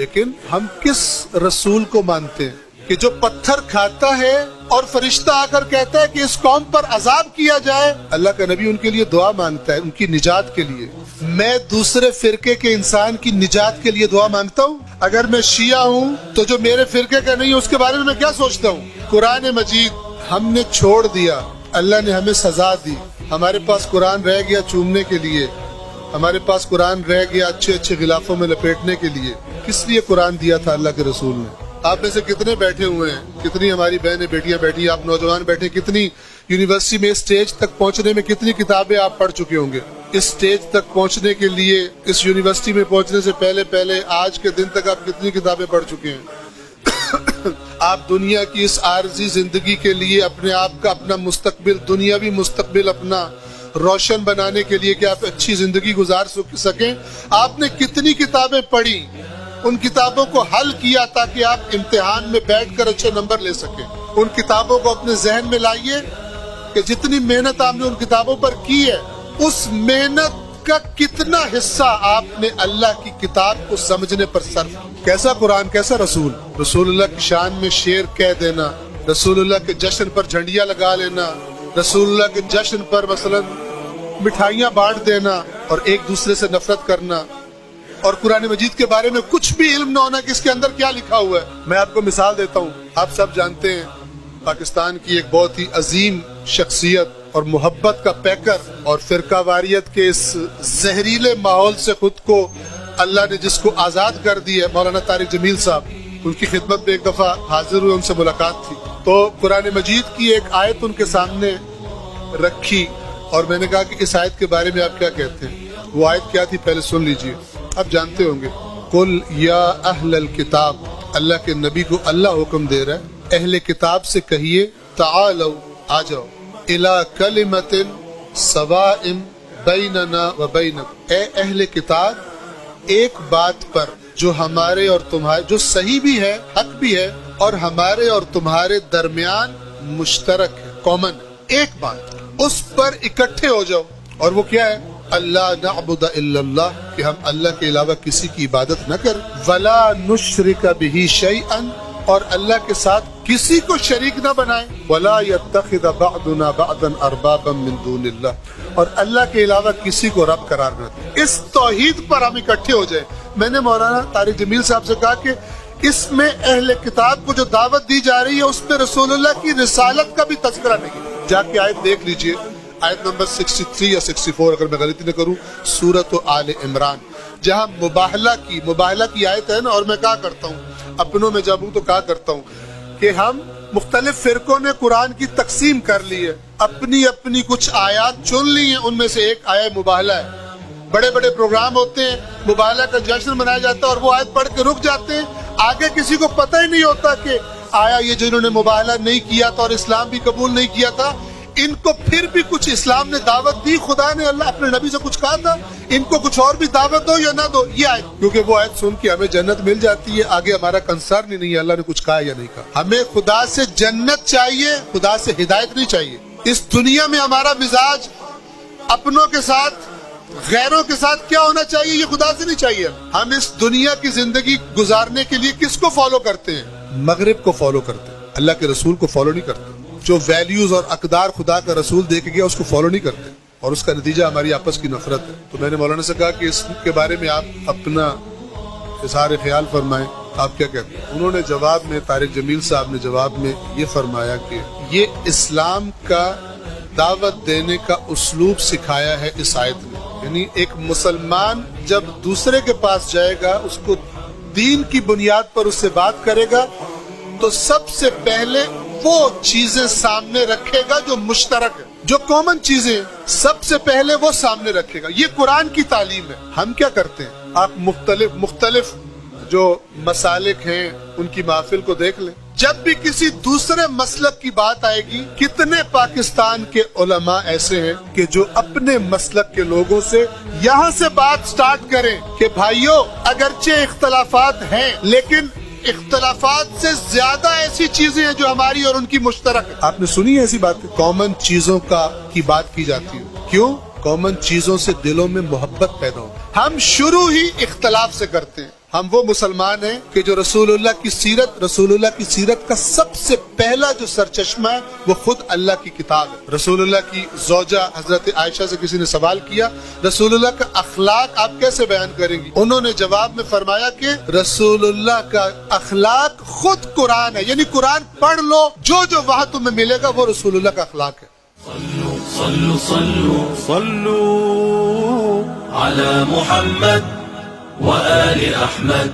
لیکن ہم کس رسول کو مانتے ہیں کہ جو پتھر کھاتا ہے اور فرشتہ آ کر کہتا ہے کہ اس قوم پر عذاب کیا جائے، اللہ کا نبی ان کے لیے دعا مانگتا ہے، ان کی نجات کے لیے۔ میں دوسرے فرقے کے انسان کی نجات کے لیے دعا مانگتا ہوں؟ اگر میں شیعہ ہوں تو جو میرے فرقے کا نہیں ہے اس کے بارے میں کیا سوچتا ہوں؟ قرآن مجید ہم نے چھوڑ دیا، اللہ نے ہمیں سزا دی، ہمارے پاس قرآن رہ گیا چومنے کے لیے، ہمارے پاس قرآن رہ گیا اچھے اچھے غلافوں میں لپیٹنے کے لیے۔ کس لیے قرآن دیا تھا اللہ کے رسول نے؟ آپ میں سے کتنے بیٹھے ہوئے ہیں، کتنی ہماری بہنیں بیٹیاں بیٹھی، آپ نوجوان بیٹھے، کتنی یونیورسٹی میں اسٹیج تک پہنچنے میں کتنی کتابیں آپ پڑھ چکے ہوں گے؟ اس اسٹیج تک پہنچنے کے لیے، اس یونیورسٹی میں پہنچنے سے پہلے آج کے دن تک آپ کتنی کتابیں پڑھ چکے ہیں؟ آپ دنیا کی اس عارضی زندگی کے لیے اپنے آپ کا اپنا مستقبل، دنیاوی مستقبل اپنا روشن بنانے کے لیے کہ آپ اچھی زندگی گزار سکیں، آپ نے کتنی کتابیں پڑھی، ان کتابوں کو حل کیا تاکہ آپ امتحان میں بیٹھ کر اچھے نمبر لے سکیں۔ ان کتابوں کو اپنے ذہن میں لائیے کہ جتنی محنت آپ نے ان کتابوں پر کی ہے، اس محنت کا کتنا حصہ آپ نے اللہ کی کتاب کو سمجھنے پر صرف۔ کیسا قرآن، کیسا رسول؟ رسول اللہ کی شان میں شعر کہہ دینا، رسول اللہ کے جشن پر جھنڈیاں لگا لینا، رسول اللہ کے جشن پر مثلا مٹھائیاں بانٹ دینا اور ایک دوسرے سے نفرت کرنا، اور قرآن مجید کے بارے میں کچھ بھی علم نہ ہونا کہ اس کے اندر کیا لکھا ہوا ہے۔ میں آپ کو مثال دیتا ہوں، آپ سب جانتے ہیں پاکستان کی ایک بہت ہی عظیم شخصیت اور محبت کا پیکر اور فرقہ واریت کے اس زہریلے ماحول سے خود کو اللہ نے جس کو آزاد کر دی ہے، مولانا طارق جمیل صاحب، ان کی خدمت میں ایک دفعہ حاضر ہوئے، ان سے ملاقات تھی تو قرآن مجید کی ایک آیت ان کے سامنے رکھی اور میں نے کہا کہ اس آیت کے بارے میں آپ کیا کہتے ہیں؟ وہ آیت کیا تھی پہلے سن لیجئے، آپ جانتے ہوں گے۔ قل یا اہل الکتاب، اللہ کے نبی کو اللہ حکم دے رہا ہے، اہل کتاب سے کہیے تعالوا، آ جاؤ، الی کلمۃ سواء بیننا و بینکم، اے اہل کتاب ایک بات پر جو ہمارے اور تمہارے، جو صحیح بھی ہے، حق بھی ہے، اور ہمارے اور تمہارے درمیان مشترک ہے، کامن، ایک بات، اس پر اکٹھے ہو جاؤ، اور وہ کیا ہے؟ اللہ نعبد الا اللہ، کہ ہم اللہ کے علاوہ کسی کی عبادت نہ کریں، ولا نشرک بہ شیئا، اور اللہ کے ساتھ کسی کو شریک نہ بنائیں، ولا یتخذ بعضنا بعضا اربابا من دون اللہ، اور اللہ کے علاوہ کسی کو رب قرار نہ دیں۔ اس توحید پر ہم اکٹھے ہو جائیں۔ میں نے مولانا طارق جمیل صاحب سے کہا کہ اس میں اہل کتاب کو جو دعوت دی جا رہی ہے اس میں رسول اللہ کی رسالت کا بھی تذکرہ نہیں۔ جا کے آیت دیکھ لیجئے، آیت نمبر 63 یا 64 اگر میں غلطی نہ کروں، سورۃ آل عمران، جہاں مباہلہ کی آیت ہے نا، اور میں کہا کرتا ہوں اپنوں میں جب ہوں تو کہا کرتا ہوں کہ ہم مختلف فرقوں نے قرآن کی تقسیم کر لی ہے، اپنی اپنی کچھ آیات چن لی ہیں، ان میں سے ایک آیت مباہلہ ہے۔ بڑے بڑے پروگرام ہوتے ہیں، مباہلہ کا جشن منایا جاتا ہے اور وہ آیت پڑھ کے رک جاتے ہیں، آگے کسی کو پتہ ہی نہیں ہوتا کہ آیا یہ جنہوں نے مباہلہ نہیں کیا تھا اور اسلام بھی قبول نہیں کیا تھا، ان کو پھر بھی کچھ اسلام نے دعوت دی، خدا نے اللہ اپنے نبی سے کچھ کہا تھا، ان کو کچھ اور بھی دعوت دو یا نہ دو، یہ آیت، کیونکہ وہ آیت سن کے ہمیں جنت مل جاتی ہے، آگے ہمارا کنسرن ہی نہیں ہے اللہ نے کچھ کہا یا نہیں کہا۔ ہمیں خدا سے جنت چاہیے، خدا سے ہدایت نہیں چاہیے۔ اس دنیا میں ہمارا مزاج اپنوں کے ساتھ، غیروں کے ساتھ کیا ہونا چاہیے، یہ خدا سے نہیں چاہیے۔ ہم اس دنیا کی زندگی گزارنے کے لیے کس کو فالو کرتے ہیں؟ مغرب کو فالو کرتے ہیں، اللہ کے رسول کو فالو نہیں کرتے۔ جو ویلیوز اور اقدار خدا کا رسول دے کے گیا اس کو فالو نہیں کرتے، اور اس کا نتیجہ ہماری آپس کی نفرت ہے۔ تو میں نے مولانا سے کہا کہ اس کے بارے میں آپ اپنا اظہار خیال فرمائیں، آپ کیا کہتے ہیں؟ انہوں نے جواب میں، طارق جمیل صاحب نے جواب میں یہ فرمایا کہ یہ اسلام کا دعوت دینے کا اسلوب سکھایا ہے اس آیت نے، یعنی ایک مسلمان جب دوسرے کے پاس جائے گا، اس کو دین کی بنیاد پر اس سے بات کرے گا تو سب سے پہلے وہ چیزیں سامنے رکھے گا جو مشترک ہے، جو کامن چیزیں سب سے پہلے وہ سامنے رکھے گا۔ یہ قرآن کی تعلیم ہے۔ ہم کیا کرتے ہیں؟ آپ مختلف جو مسالک ہیں ان کی محفل کو دیکھ لیں، جب بھی کسی دوسرے مسلک کی بات آئے گی، کتنے پاکستان کے علماء ایسے ہیں کہ جو اپنے مسلک کے لوگوں سے یہاں سے بات سٹارٹ کریں کہ بھائیو اگرچہ اختلافات ہیں لیکن اختلافات سے زیادہ ایسی چیزیں ہیں جو ہماری اور ان کی مشترک ہے۔ آپ نے سنی ہے ایسی باتیں؟ کامن چیزوں کی بات کی جاتی ہے، کیوں؟ کامن چیزوں سے دلوں میں محبت پیدا ہو۔ ہم شروع ہی اختلاف سے کرتے ہیں، ہم وہ مسلمان ہیں کہ جو رسول اللہ کی سیرت کا سب سے پہلا جو سرچشمہ ہے وہ خود اللہ کی کتاب ہے۔ رسول اللہ کی زوجہ حضرت عائشہ سے کسی نے سوال کیا رسول اللہ کا اخلاق آپ کیسے بیان کریں گی؟ انہوں نے جواب میں فرمایا کہ رسول اللہ کا اخلاق خود قرآن ہے، یعنی قرآن پڑھ لو، جو وہاں تمہیں ملے گا وہ رسول اللہ کا اخلاق ہے۔ صلوا على محمد وآل أحمد